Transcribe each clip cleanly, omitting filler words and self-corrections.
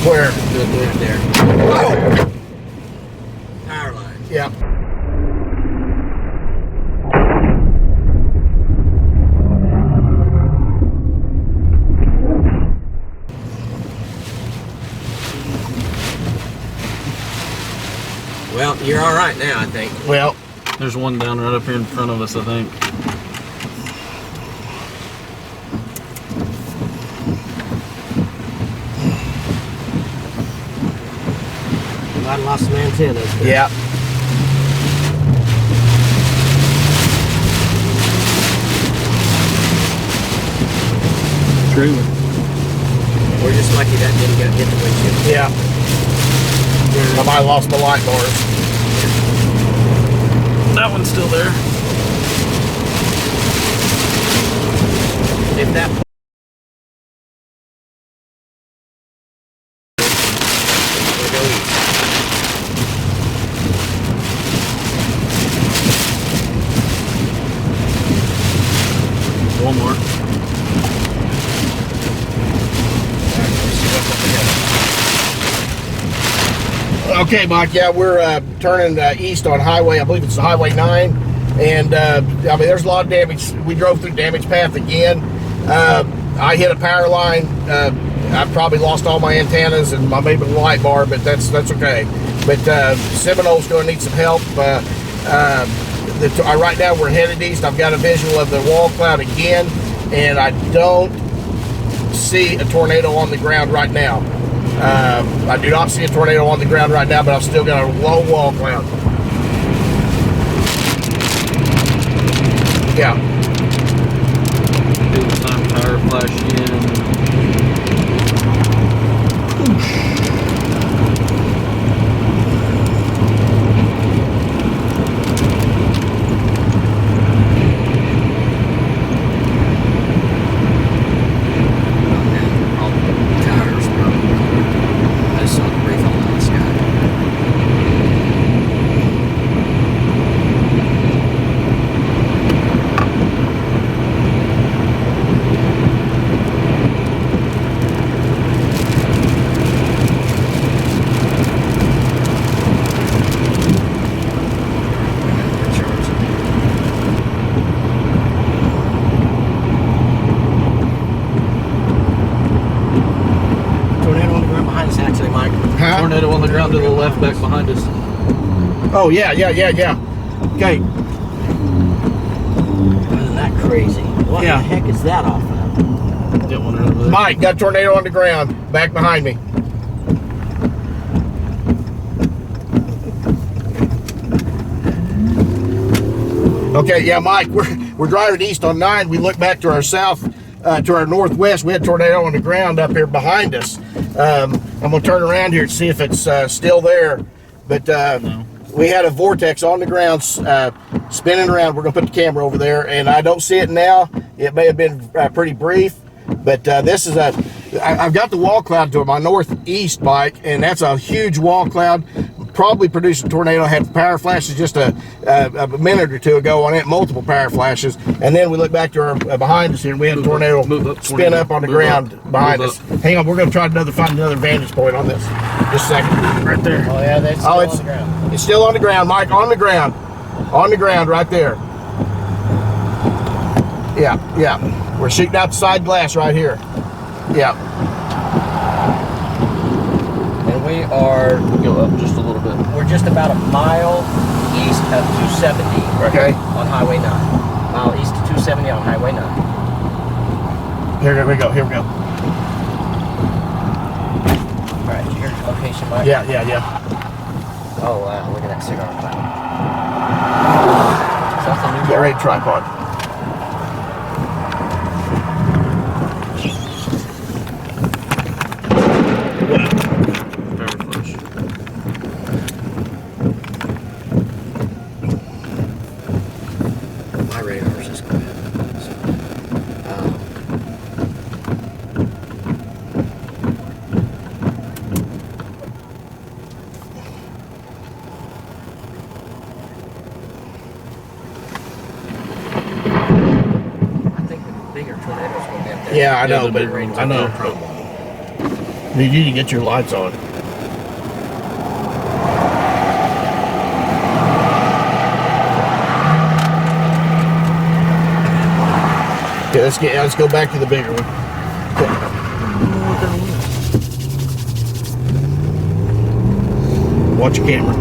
Where? Right there. Oh! Power line. Yeah. Well, you're all right now, I think. Well, there's one down right up here in front of us, I think. I lost some antennas. yeah. True. We're just lucky that didn't get hit the windshield. Yeah. I might have lost my light bars. That one's still there. If that we'll go east. One more. Okay, Mike. Yeah, we're turning east on highway. I believe it's Highway 9, and I mean, there's a lot of damage. We drove through damage path again. I hit a power line. I probably lost all my antennas and maybe the light bar, but that's okay. But Seminole's going to need some help. Right now we're headed east. I've got a visual of the wall cloud again, and I don't see a tornado on the ground right now. I do not see a tornado on the ground right now, but I've still got a low wall cloud. Yeah. Big time power flash in. Tornado on the ground to the left, back behind us. Oh, yeah. Okay. Isn't that crazy? What Yeah. the heck is that off of? Get one over there. Mike, got a tornado on the ground, back behind me. Okay, yeah, Mike, we're driving east on 9. We look back to our south, to our northwest. We had a tornado on the ground up here behind us. I'm gonna turn around here to see if it's still there. But No. We had a vortex on the ground spinning around. We're gonna put the camera over there, and I don't see it now. It may have been pretty brief, but this is I've got the wall cloud to my northeast, Mike, and that's a huge wall cloud. Probably produced a tornado. Had power flashes just a minute or two ago on it, multiple power flashes, and then we look back to our behind us here, and we had a tornado spin up on the ground behind us. Hang on, we're going to try to find another vantage point on this. Just a second, right there. Oh yeah, that's still on the ground. It's still on the ground, Mike. On the ground, right there. Yeah. We're shooting out the side glass right here. Yeah. We are, Go up just a little bit. we're just about a mile east of 270 Okay. on Highway 9. Mile east of 270 on Highway 9. Here we go. All right, did you hear the location, Mike? Yeah. Oh, wow, look at that cigar cloud. So that's a new Get ready, tripod. Power flash. My radar's just going Yeah, I know, the but big ones I know. up there. Need you to get your lights on. Okay, let's go back to the bigger one. Watch your camera.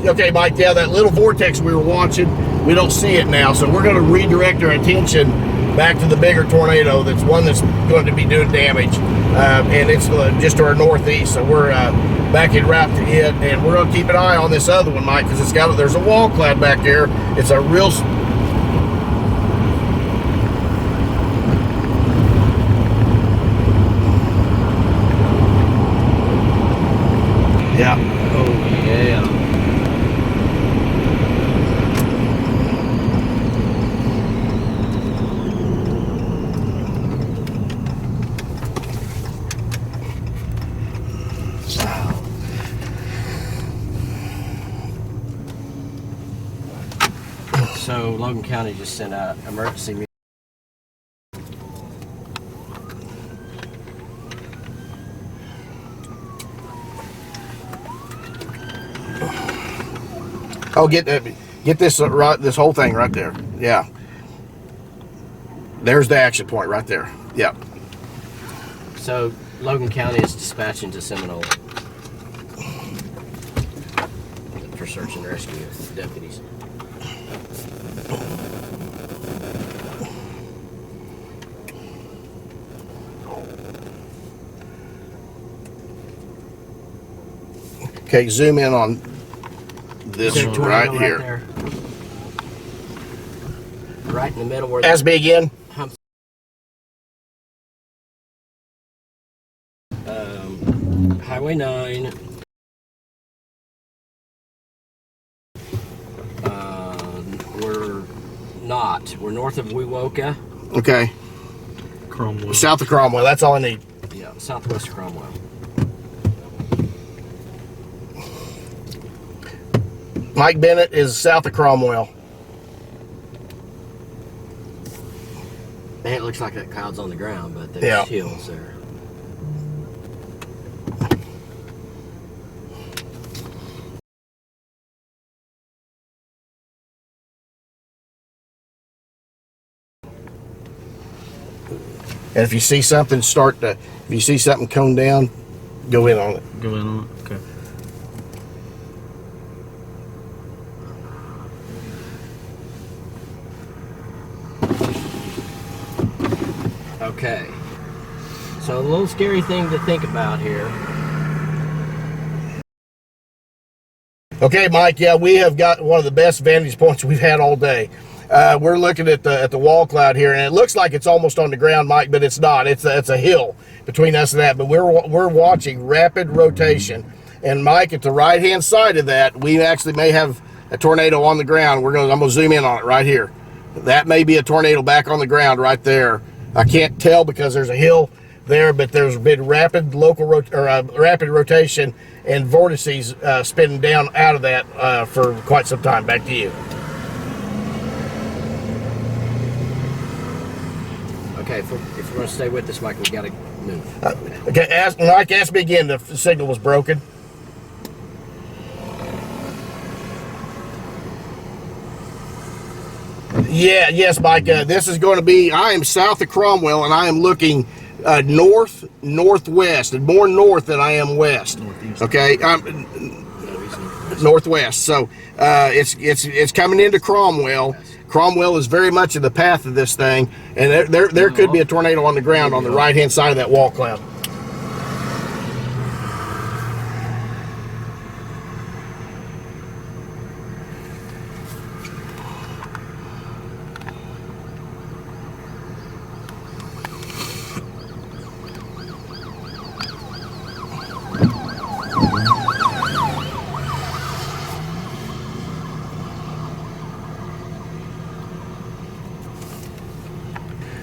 Okay, Mike, yeah, that little vortex we were watching, we don't see it now, so we're going to redirect our attention back to the bigger tornado. That's one that's going to be doing damage, and it's just to our northeast, so we're back en route to it, and we're going to keep an eye on this other one, Mike, because there's a wall cloud back there. It's a real... Yeah. Oh, yeah. So Logan County just sent out emergency. Oh, get this right, this whole thing right there. Yeah. There's the action point right there. Yeah. So Logan County is dispatching to Seminole for search and rescue deputies. Okay, zoom in on this right here. There. Right in the middle where As big in. Highway 9. We're north of Wewoka. Okay. Cromwell. South of Cromwell. That's all I need. Yeah, southwest of Cromwell. Mike Bennett is south of Cromwell. And it looks like that cloud's on the ground, but there's hills there. And if you see something cone down, go in on it. Go in on it. Okay. Okay. So a little scary thing to think about here. Okay, Mike. Yeah, we have got one of the best vantage points we've had all day. We're looking at the wall cloud here, and it looks like it's almost on the ground, Mike, but it's not. It's a hill between us and that. But we're watching rapid rotation, and Mike, at the right hand side of that, we actually may have a tornado on the ground. I'm gonna zoom in on it right here. That may be a tornado back on the ground right there. I can't tell because there's a hill there, but there's been rapid rapid rotation and vortices spinning down out of that for quite some time. Back to you. Okay, if we're going to stay with this, Mike, we got to move. Okay, Mike, ask me again if the signal was broken. Yeah, yes, Mike. This is going to be, I am south of Cromwell, and I am looking northwest, and more north than I am west. Northeast. Okay, northwest. So it's coming into Cromwell. Cromwell is very much in the path of this thing, and there could be a tornado on the ground on the right-hand side of that wall cloud.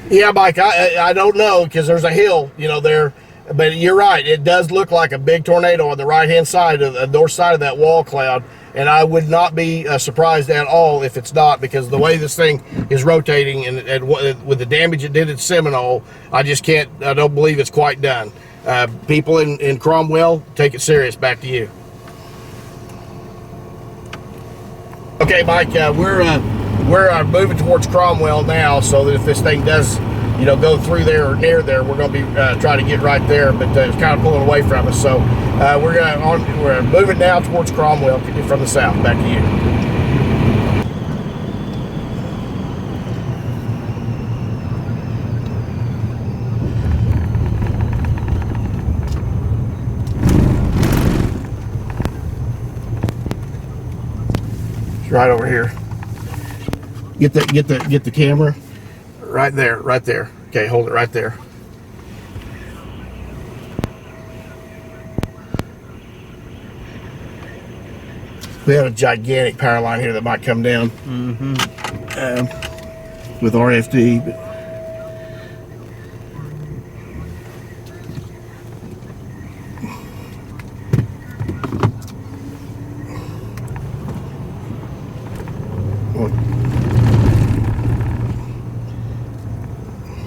Yeah, Mike, I don't know, because there's a hill, there, But you're right. It does look like a big tornado on the right-hand side of the north side of that wall cloud. And I would not be surprised at all if it's not, because the way this thing is rotating and with the damage it did at Seminole, I don't believe it's quite done. People in Cromwell, take it serious. Back to you. Okay, Mike, we're moving towards Cromwell now, so that if this thing does, go through there or near there, we're going to be trying to get right there, but it's kind of pulling away from us. So we're moving now towards Cromwell from the south. Back to you. Right over here. Get the camera right there. Okay, hold it right there. We have a gigantic power line here that might come down with RFD. But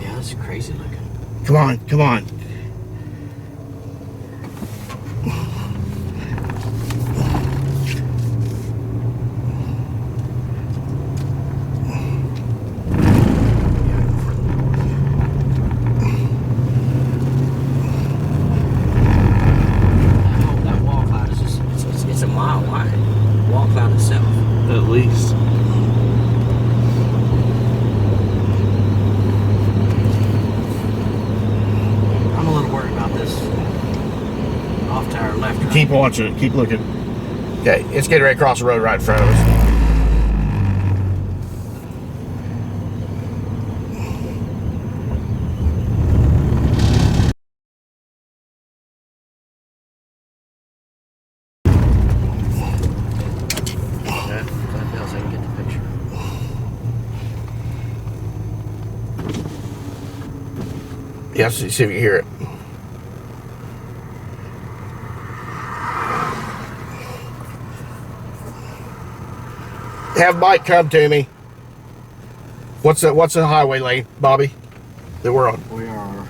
yeah, that's crazy looking. come on. At least. I'm a little worried about this off to our left. Right? Keep watching it. Keep looking. Okay, it's getting ready to cross the road right in front of us. I can get the picture. Yeah, see if you can hear it. Have Mike come to me. What's the highway lane, Bobby, that we're on? We are.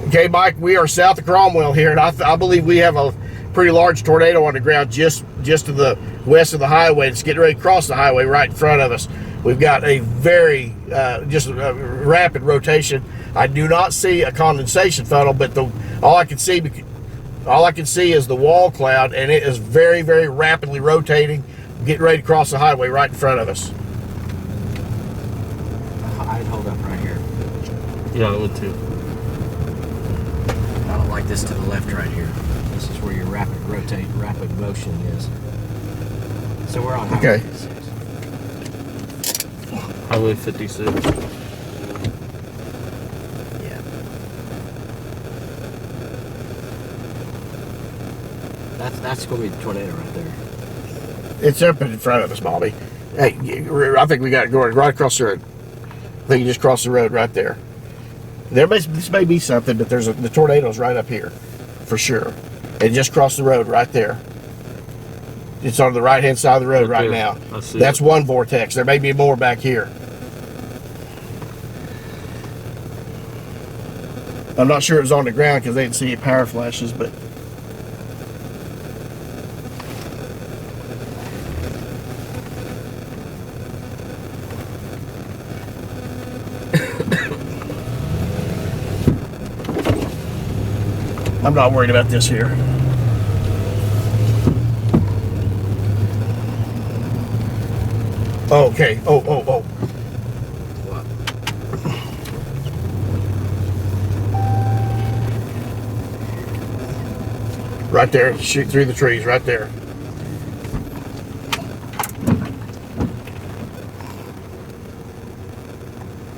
Okay, Mike, we are south of Cromwell here, and I believe we have a pretty large tornado on the ground just to the west of the highway. It's getting ready to cross the highway right in front of us. We've got a very just a rapid rotation. I do not see a condensation funnel, but all I can see is the wall cloud, and it is very, very rapidly rotating, getting ready to cross the highway right in front of us. I'd hold up right here. Yeah, I would too. I don't like this to the left right here. This is where your rapid motion is. So we're on Highway 56. Highway 56. Yeah. That's going to be the tornado right there. It's up in front of us, Bobby. Hey, I think we got it going right across the road. I think you just crossed the road right there. This may be something, but the tornado's right up here, for sure. It just crossed the road right there. It's on the right-hand side of the road right now. I see. That's one vortex. There may be more back here. I'm not sure it was on the ground because they didn't see any power flashes, but I'm not worried about this here. Oh, okay. Oh. What? Right there. Shoot through the trees right there.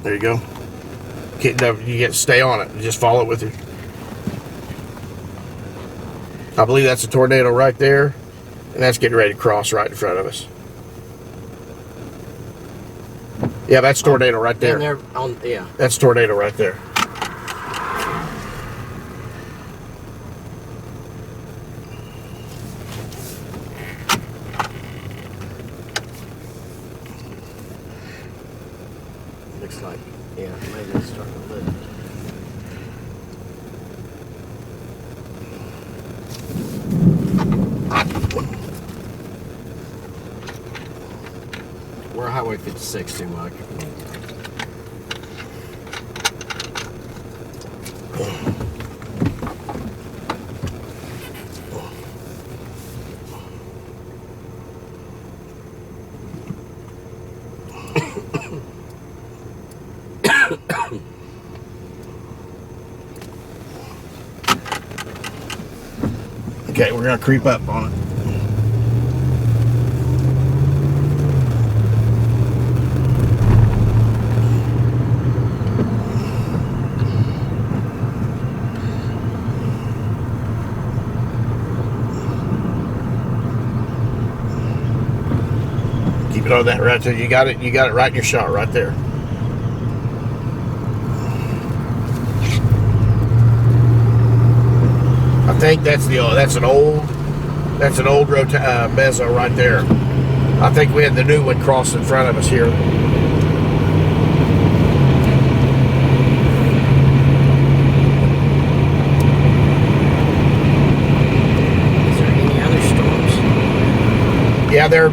There you go. You get to stay on it. Just follow it with you. I believe that's a tornado right there, and that's getting ready to cross right in front of us. Yeah, that's tornado right there. Yeah. That's tornado right there. Looks like, yeah, maybe it's starting to lift. We're Highway 56 too, Mike. Okay, we're gonna creep up on it. Keep it on that right there. You got it right in your shot right there. I think that's an old Bezo right there. I think we had the new one cross in front of us here. Is there any other storms? Yeah, they're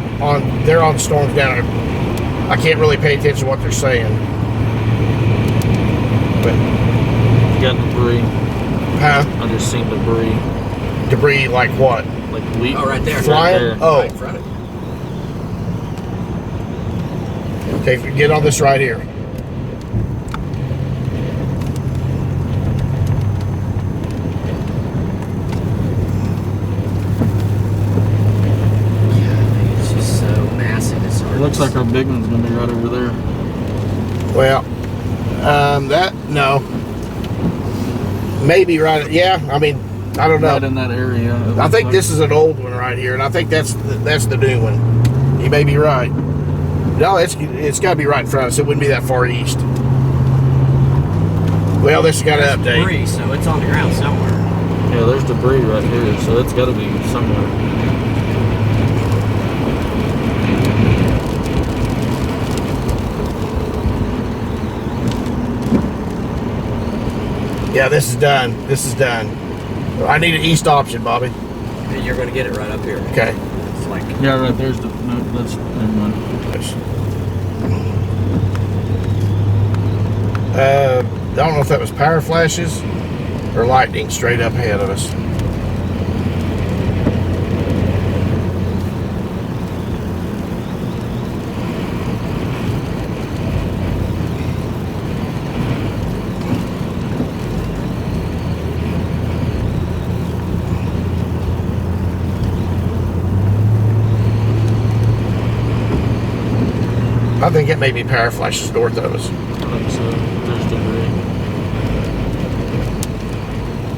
on storms down there. I can't really pay attention to what they're saying. But You got debris. huh? I just seen debris. Debris like what? Like leak. Oh, right there. Flying? Right there. Oh. Right in front of you. Okay, get on this right here. It's just so massive. It's hard It looks to like our big one's gonna be right over there. Well, no. Maybe right. Yeah, I mean, I don't know. Right in that area. I think this is an old one right here, and I think that's the new one. You may be right. No, it's got to be right in front of us. It wouldn't be that far east. Well, this has got to There's update. debris, so it's on the ground somewhere. Yeah, there's debris right here, so it's got to be somewhere. Yeah, this is done. This is done. I need an east option, Bobby. And you're going to get it right up here. Okay. It's like, Yeah, right there's the. No, that's. Never mind. I don't know if that was power flashes or lightning straight up ahead of us. I think it may be power flashes north of us. I think so. There's debris.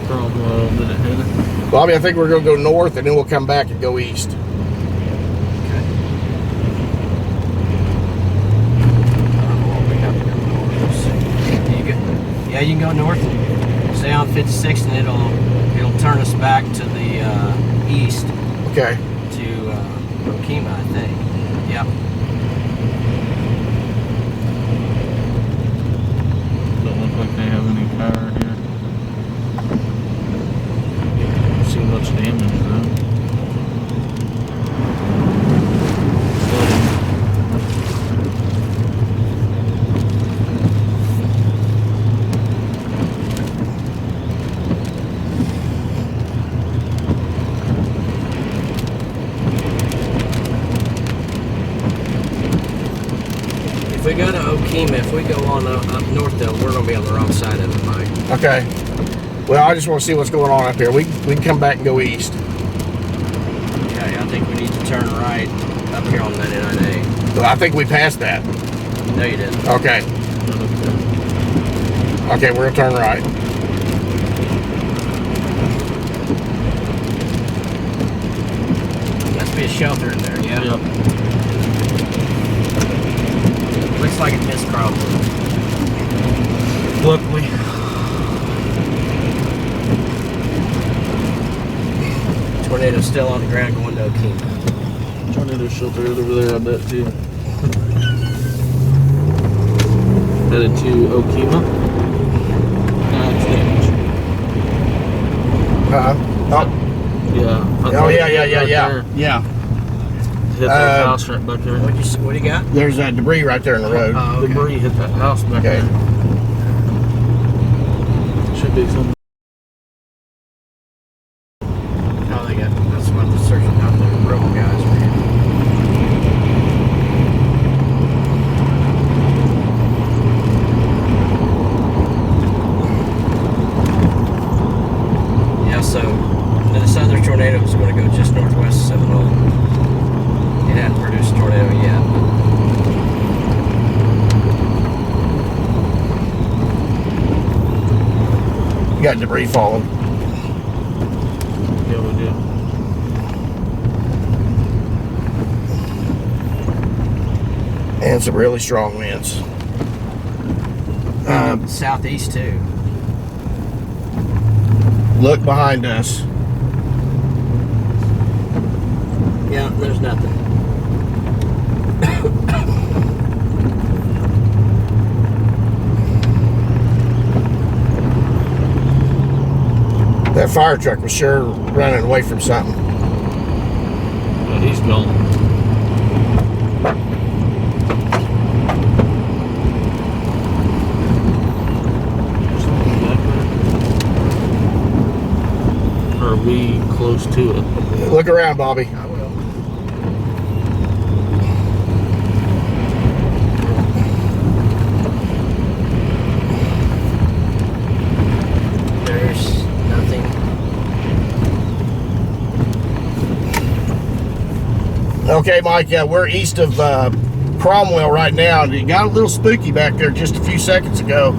Cromwell, did it hit it? Bobby, I think we're going to go north and then we'll come back and go east. yeah, you can go north and stay on 56, and it'll turn us back to the east Okay. to Okima, I think. Yep. Don't look like they have any power here. Don't see much damage though. If we go to Okima, if we go on up north, though, we're going to be on the wrong side of it, Mike. Okay. Well, I just want to see what's going on up here. We can come back and go east. Okay, I think we need to turn right up here on 99A. Well, I think we passed that. No, you didn't. Okay. Okay, we're going to turn right. Must be a shelter in there, yeah? Yep. Looks like it missed Cromwell. Luckily. Tornado's still on the ground going to Okima. Tornado shelter over there, I bet too. headed to Okima. It's damaged. Oh, Yeah. oh yeah. Yeah. Hit that house right back there. What do you got? There's debris right there in the road. Oh, okay. Debris hit that house back Okay. there. Should be some. Oh, they got. That's one of the searching out there. Rebel guys, man. Yeah. So this other tornado was going to go just northwest of Seminole. It hadn't produced a tornado yet. You got debris falling. Yeah, we do. And some really strong winds. Southeast too. Look behind us. Yeah, there's nothing. That fire truck was sure running away from something. Yeah, he's gone. Are we close to it? Look around, Bobby. I will. There's nothing. Okay, Mike, we're east of Cromwell right now. It got a little spooky back there just a few seconds ago.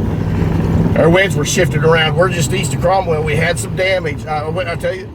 Our winds were shifted around. We're just east of Cromwell. We had some damage. I tell you,